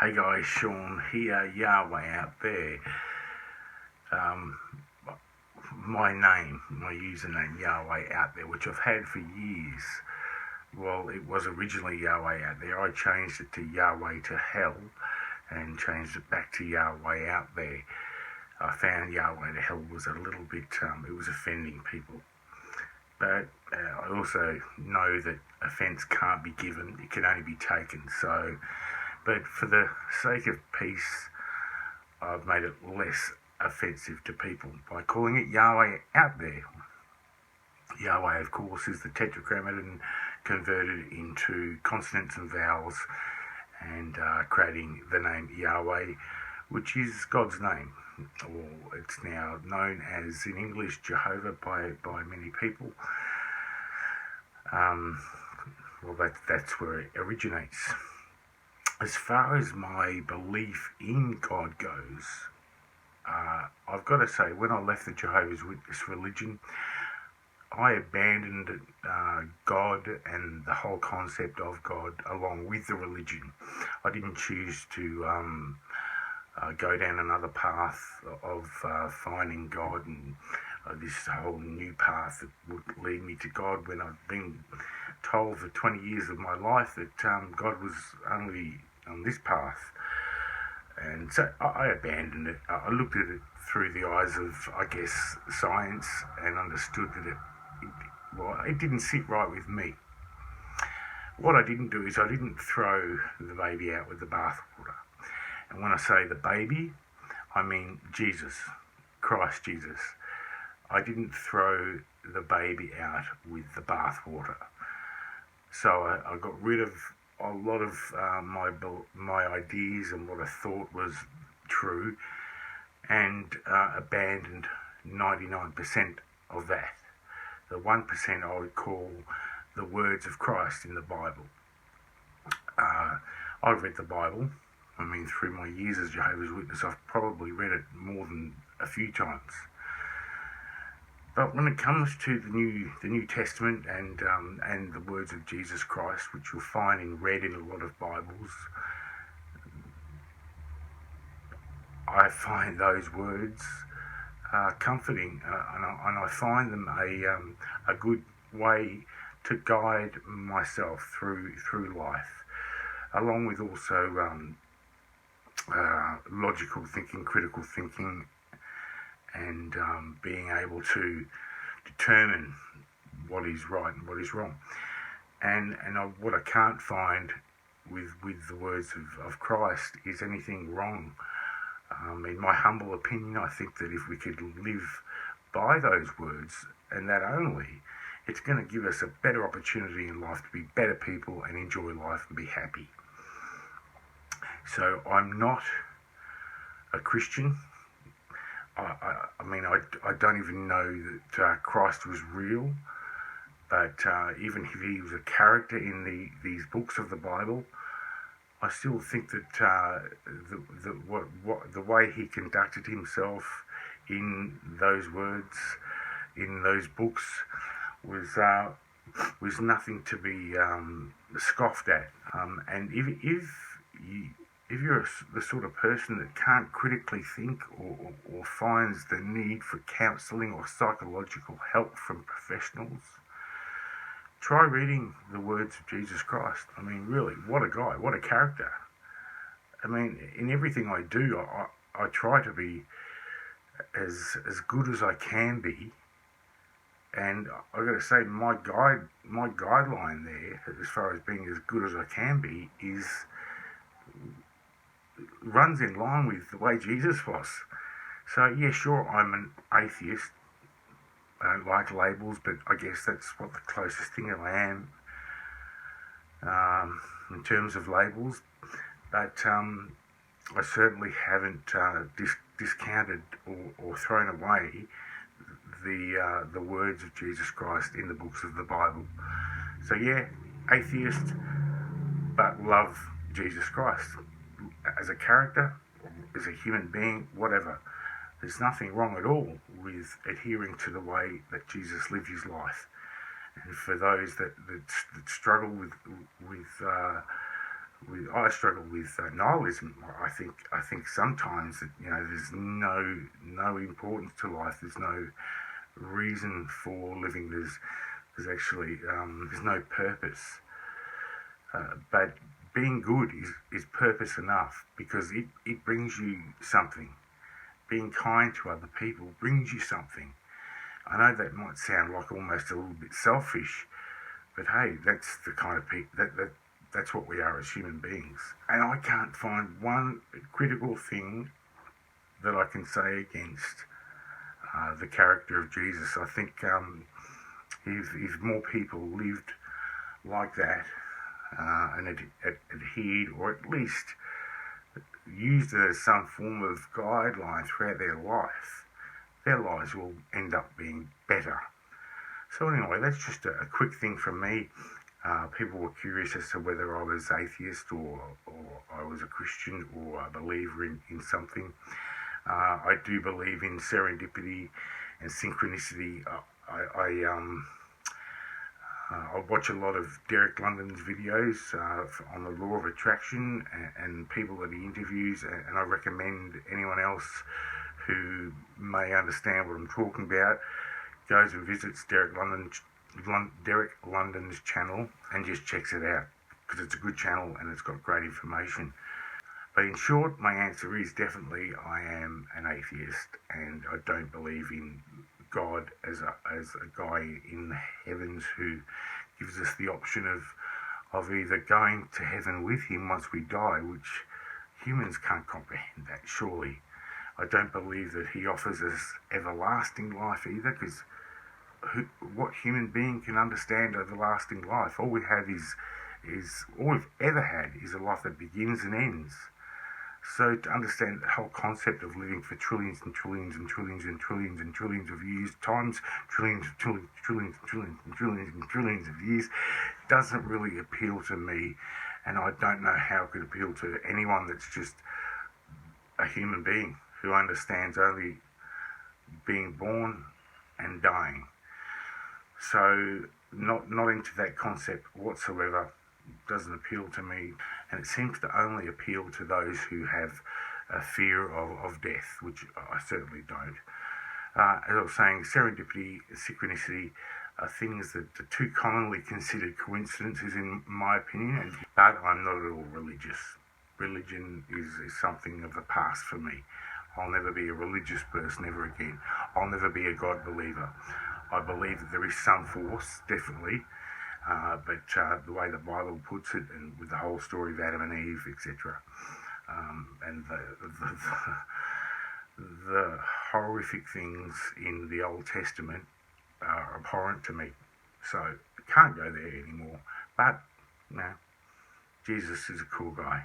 Hey guys, Sean here, Yahweh out there. Um, my username, Yahweh out there, which I've had for years. Well, it was originally Yahweh out there. I changed it to Yahweh to hell and changed it back to Yahweh out there. I found Yahweh to hell was a little bit, it was offending people. But I also know that offence can't be given, it can only be taken. But for the sake of peace, I've made it less offensive to people by calling it Yahweh out there. Yahweh, of course, is the tetragrammaton converted into consonants and vowels and creating the name Yahweh, which is God's name, or it's now known as, in English, Jehovah by many people. That's where it originates. As far as my belief in God goes, I've got to say, when I left the Jehovah's Witness religion, I abandoned God and the whole concept of God along with the religion. I didn't choose to go down another path of finding God and this whole new path that would lead me to God, when I've been told for 20 years of my life that God was only on this path. And so I abandoned it. I looked at it through the eyes of, I guess, science, and understood that it didn't sit right with me. What I didn't do is I didn't throw the baby out with the bathwater. And when I say the baby, I mean Jesus, Christ Jesus. I didn't throw the baby out with the bathwater. So I got rid of a lot of my ideas and what I thought was true, and abandoned 99% of that. The 1% I would call the words of Christ in the Bible. I've read the Bible. I mean, through my years as Jehovah's Witness, I've probably read it more than a few times. But when it comes to the New Testament and the words of Jesus Christ, which you'll find read in a lot of Bibles, I find those words comforting, and I find them a good way to guide myself through life, along with also logical thinking, critical thinking, and being able to determine what is right and what is wrong. And what I can't find with the words of Christ is anything wrong. In my humble opinion, I think that if we could live by those words, and that only, it's going to give us a better opportunity in life to be better people and enjoy life and be happy. So I'm not a Christian. I don't even know that Christ was real, but even if he was a character in these books of the Bible, I still think that the way he conducted himself in those words, in those books, was nothing to be scoffed at. And if you're the sort of person that can't critically think or finds the need for counselling or psychological help from professionals, try reading the words of Jesus Christ. I mean, really, what a guy, what a character. I mean, in everything I do, I try to be as good as I can be. And I've got to say, my guideline there, as far as being as good as I can be, runs in line with the way Jesus was. So yeah, sure, I'm an atheist. I don't like labels, but I guess that's what the closest thing I am in terms of labels. But I certainly haven't discounted or thrown away the words of Jesus Christ in the books of the Bible. So yeah, atheist, but love Jesus Christ as a character, as a human being, whatever. There's nothing wrong at all with adhering to the way that Jesus lived his life. And for those that struggle with I struggle with nihilism. I think sometimes that there's no importance to life. There's no reason for living. There's actually there's no purpose. But being good is purpose enough, because it brings you something. Being kind to other people brings you something. I know that might sound like almost a little bit selfish, but hey, that's the kind of people that's what we are as human beings. And I can't find one critical thing that I can say against the character of Jesus. I think if more people lived like that and adhered, or at least used it as some form of guideline throughout their lives will end up being better. So anyway, that's just a quick thing from me. People were curious as to whether I was atheist or I was a Christian or a believer in something. I do believe in serendipity and synchronicity. I watch a lot of Derek London's videos on the law of attraction and people that he interviews, and I recommend anyone else who may understand what I'm talking about goes and visits Derek London's channel and just checks it out, because it's a good channel and it's got great information. But in short, my answer is definitely I am an atheist, and I don't believe in God as a guy in the heavens who gives us the option of either going to heaven with him once we die, which humans can't comprehend that, surely. I don't believe that he offers us everlasting life either, because what human being can understand everlasting life? All we have is all we've ever had is a life that begins and ends. So to understand the whole concept of living for trillions and trillions and trillions and trillions and trillions of years times trillions and trillions and trillions and trillions and trillions and trillions of years doesn't really appeal to me, and I don't know how it could appeal to anyone that's just a human being who understands only being born and dying. So not into that concept whatsoever. Doesn't appeal to me, and it seems to only appeal to those who have a fear of death, which I certainly don't. As I was saying, serendipity, synchronicity are things that are too commonly considered coincidences in my opinion, but I'm not at all religious. Religion is something of the past for me. I'll never be a religious person ever again. I'll never be a God believer. I believe that there is some force, definitely, but the way the Bible puts it, and with the whole story of Adam and Eve, etc., and the horrific things in the Old Testament are abhorrent to me. So I can't go there anymore. But, Jesus is a cool guy.